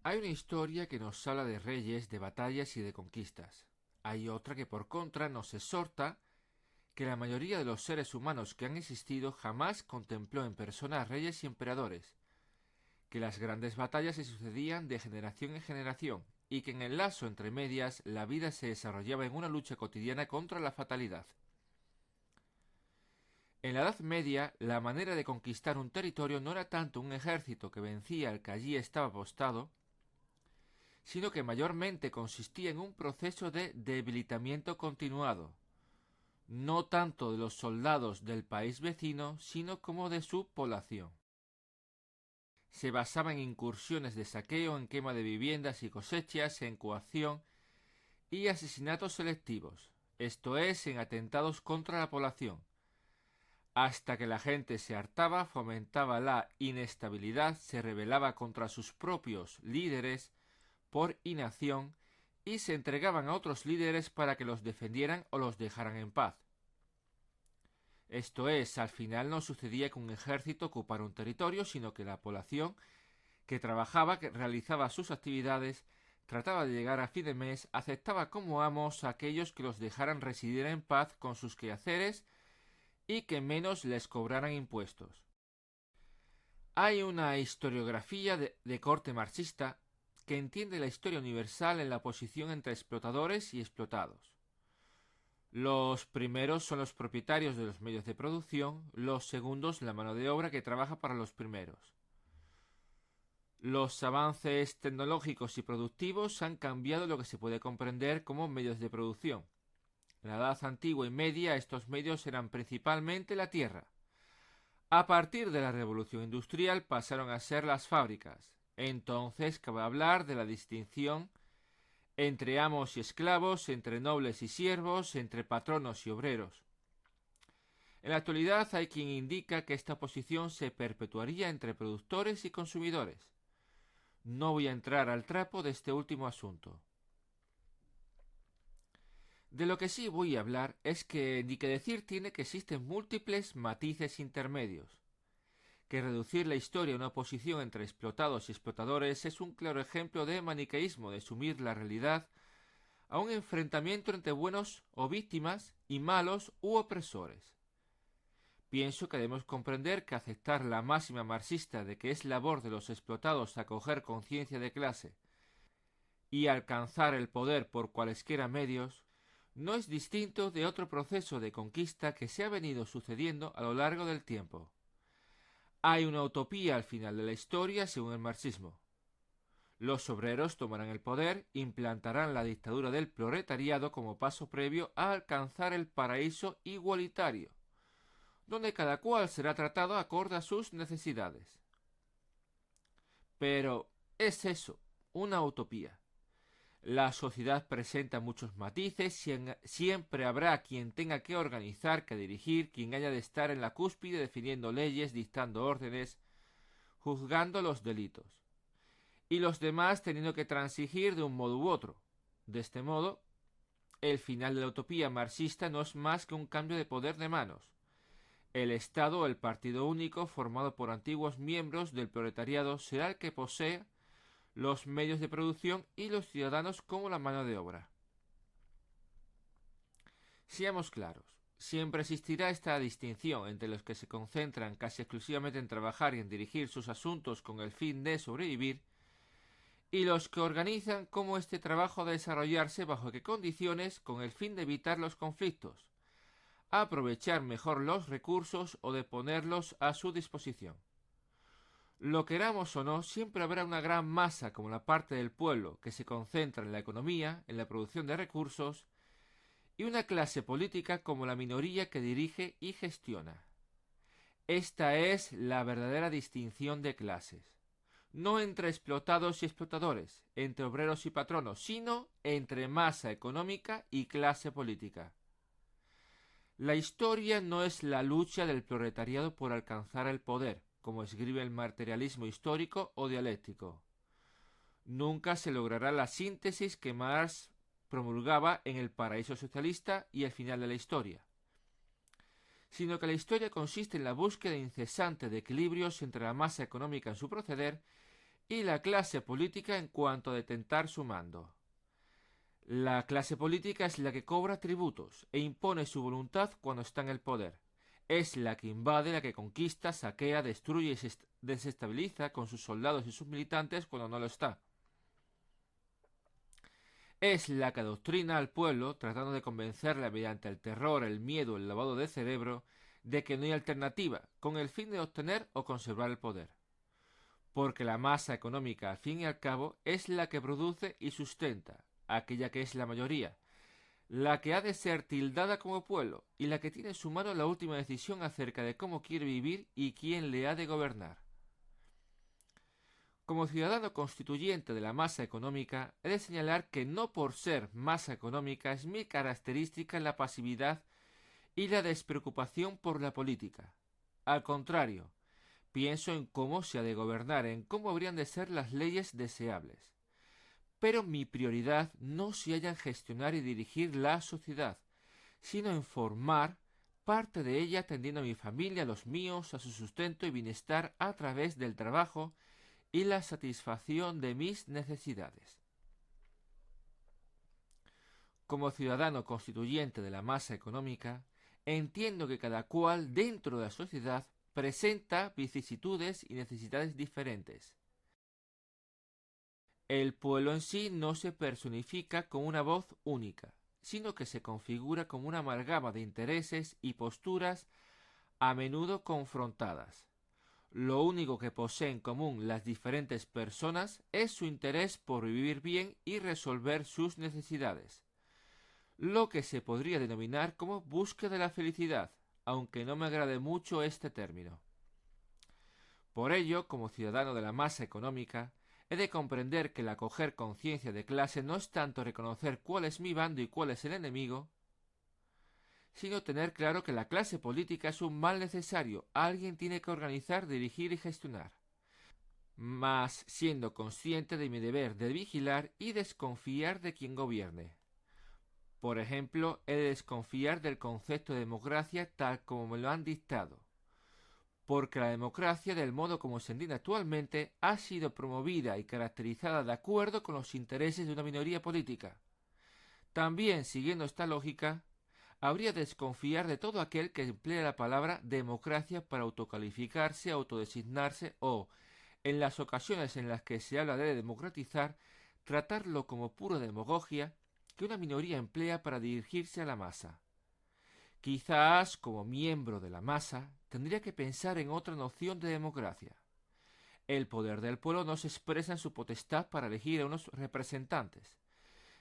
Hay una historia que nos habla de reyes, de batallas y de conquistas. Hay otra que por contra nos exhorta que la mayoría de los seres humanos que han existido jamás contempló en persona a reyes y emperadores, que las grandes batallas se sucedían de generación en generación y que en el lazo entre medias la vida se desarrollaba en una lucha cotidiana contra la fatalidad. En la Edad Media, la manera de conquistar un territorio no era tanto un ejército que vencía al que allí estaba apostado, sino que mayormente consistía en un proceso de debilitamiento continuado, no tanto de los soldados del país vecino, sino como de su población. Se basaba en incursiones de saqueo, en quema de viviendas y cosechas, en coacción y asesinatos selectivos, esto es, en atentados contra la población, hasta que la gente se hartaba, fomentaba la inestabilidad, se rebelaba contra sus propios líderes por inacción y se entregaban a otros líderes para que los defendieran o los dejaran en paz. Esto es, al final no sucedía que un ejército ocupara un territorio, sino que la población que trabajaba, que realizaba sus actividades, trataba de llegar a fin de mes, aceptaba como amos a aquellos que los dejaran residir en paz con sus quehaceres y que menos les cobraran impuestos. Hay una historiografía de corte marxista que entiende la historia universal en la posición entre explotadores y explotados. Los primeros son los propietarios de los medios de producción, los segundos la mano de obra que trabaja para los primeros. Los avances tecnológicos y productivos han cambiado lo que se puede comprender como medios de producción. En la Edad Antigua y Media estos medios eran principalmente la tierra. A partir de la Revolución Industrial pasaron a ser las fábricas. Entonces cabe hablar de la distinción entre amos y esclavos, entre nobles y siervos, entre patronos y obreros. En la actualidad hay quien indica que esta posición se perpetuaría entre productores y consumidores. No voy a entrar al trapo de este último asunto. De lo que sí voy a hablar es que ni que decir tiene que existen múltiples matices intermedios, que reducir la historia a una oposición entre explotados y explotadores es un claro ejemplo de maniqueísmo, de sumir la realidad a un enfrentamiento entre buenos o víctimas y malos u opresores. Pienso que debemos comprender que aceptar la máxima marxista de que es labor de los explotados acoger conciencia de clase y alcanzar el poder por cualesquiera medios no es distinto de otro proceso de conquista que se ha venido sucediendo a lo largo del tiempo. Hay una utopía al final de la historia según el marxismo. Los obreros tomarán el poder, implantarán la dictadura del proletariado como paso previo a alcanzar el paraíso igualitario, donde cada cual será tratado acorde a sus necesidades. Pero es eso, una utopía. La sociedad presenta muchos matices, siempre habrá quien tenga que organizar, que dirigir, quien haya de estar en la cúspide definiendo leyes, dictando órdenes, juzgando los delitos, y los demás teniendo que transigir de un modo u otro. De este modo, el final de la utopía marxista no es más que un cambio de poder de manos. El Estado o el partido único, formado por antiguos miembros del proletariado, será el que posee los medios de producción y los ciudadanos como la mano de obra. Seamos claros, siempre existirá esta distinción entre los que se concentran casi exclusivamente en trabajar y en dirigir sus asuntos con el fin de sobrevivir, y los que organizan cómo este trabajo ha de desarrollarse bajo qué condiciones con el fin de evitar los conflictos, aprovechar mejor los recursos o de ponerlos a su disposición. Lo queramos o no, siempre habrá una gran masa como la parte del pueblo que se concentra en la economía, en la producción de recursos, y una clase política como la minoría que dirige y gestiona. Esta es la verdadera distinción de clases. No entre explotados y explotadores, entre obreros y patronos, sino entre masa económica y clase política. La historia no es la lucha del proletariado por alcanzar el poder, como escribe el materialismo histórico o dialéctico. Nunca se logrará la síntesis que Marx promulgaba en El paraíso socialista y El final de la historia, sino que la historia consiste en la búsqueda incesante de equilibrios entre la masa económica en su proceder y la clase política en cuanto a detentar su mando. La clase política es la que cobra tributos e impone su voluntad cuando está en el poder. Es la que invade, la que conquista, saquea, destruye y desestabiliza con sus soldados y sus militantes cuando no lo está. Es la que adoctrina al pueblo, tratando de convencerle mediante el terror, el miedo, el lavado de cerebro, de que no hay alternativa, con el fin de obtener o conservar el poder. Porque la masa económica, al fin y al cabo, es la que produce y sustenta, aquella que es la mayoría, la que ha de ser tildada como pueblo y la que tiene en su mano la última decisión acerca de cómo quiere vivir y quién le ha de gobernar. Como ciudadano constituyente de la masa económica, he de señalar que no por ser masa económica es mi característica la pasividad y la despreocupación por la política. Al contrario, pienso en cómo se ha de gobernar, en cómo habrían de ser las leyes deseables. Pero mi prioridad no se halla en gestionar y dirigir la sociedad, sino en formar parte de ella atendiendo a mi familia, a los míos, a su sustento y bienestar a través del trabajo y la satisfacción de mis necesidades. Como ciudadano constituyente de la masa económica, entiendo que cada cual dentro de la sociedad presenta vicisitudes y necesidades diferentes. El pueblo en sí no se personifica con una voz única, sino que se configura como una amalgama de intereses y posturas a menudo confrontadas. Lo único que poseen en común las diferentes personas es su interés por vivir bien y resolver sus necesidades, lo que se podría denominar como búsqueda de la felicidad, aunque no me agrade mucho este término. Por ello, como ciudadano de la masa económica, he de comprender que el acoger conciencia de clase no es tanto reconocer cuál es mi bando y cuál es el enemigo, sino tener claro que la clase política es un mal necesario, alguien tiene que organizar, dirigir y gestionar, mas siendo consciente de mi deber de vigilar y desconfiar de quien gobierne. Por ejemplo, he de desconfiar del concepto de democracia tal como me lo han dictado, porque la democracia, del modo como se entiende actualmente, ha sido promovida y caracterizada de acuerdo con los intereses de una minoría política. También, siguiendo esta lógica, habría de desconfiar de todo aquel que emplea la palabra democracia para autocalificarse, autodesignarse o, en las ocasiones en las que se habla de democratizar, tratarlo como pura demagogia que una minoría emplea para dirigirse a la masa. Quizás, como miembro de la masa, tendría que pensar en otra noción de democracia. El poder del pueblo no se expresa en su potestad para elegir a unos representantes,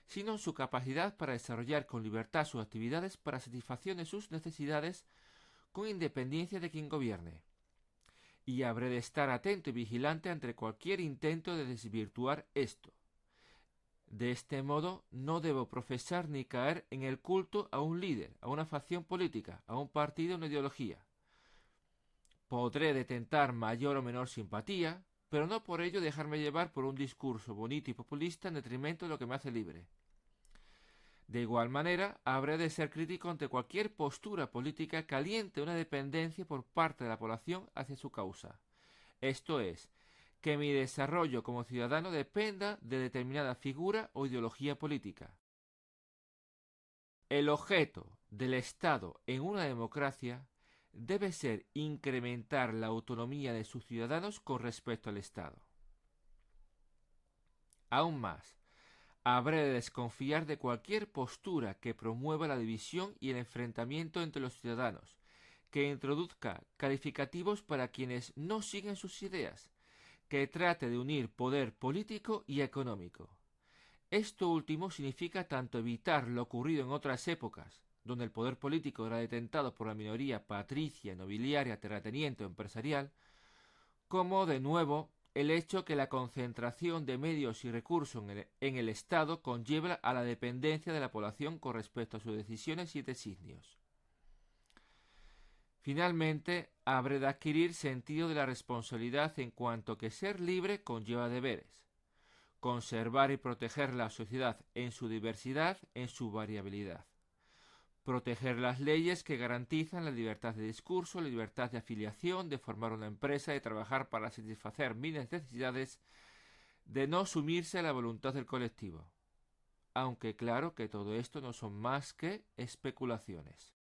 sino en su capacidad para desarrollar con libertad sus actividades para satisfacción de sus necesidades con independencia de quien gobierne. Y habré de estar atento y vigilante ante cualquier intento de desvirtuar esto. De este modo, no debo profesar ni caer en el culto a un líder, a una facción política, a un partido o una ideología. Podré detentar mayor o menor simpatía, pero no por ello dejarme llevar por un discurso bonito y populista en detrimento de lo que me hace libre. De igual manera, habré de ser crítico ante cualquier postura política que aliente una dependencia por parte de la población hacia su causa. Esto es, que mi desarrollo como ciudadano dependa de determinada figura o ideología política. El objeto del Estado en una democracia debe ser incrementar la autonomía de sus ciudadanos con respecto al Estado. Aún más, habré de desconfiar de cualquier postura que promueva la división y el enfrentamiento entre los ciudadanos, que introduzca calificativos para quienes no siguen sus ideas, que trate de unir poder político y económico. Esto último significa tanto evitar lo ocurrido en otras épocas, donde el poder político era detentado por la minoría patricia, nobiliaria, terrateniente o empresarial, como, de nuevo, el hecho que la concentración de medios y recursos en el Estado conlleva a la dependencia de la población con respecto a sus decisiones y designios. Finalmente, habré de adquirir sentido de la responsabilidad en cuanto que ser libre conlleva deberes. Conservar y proteger la sociedad en su diversidad, en su variabilidad. Proteger las leyes que garantizan la libertad de discurso, la libertad de afiliación, de formar una empresa, de trabajar para satisfacer mis necesidades, de no sumirse a la voluntad del colectivo, aunque claro que todo esto no son más que especulaciones.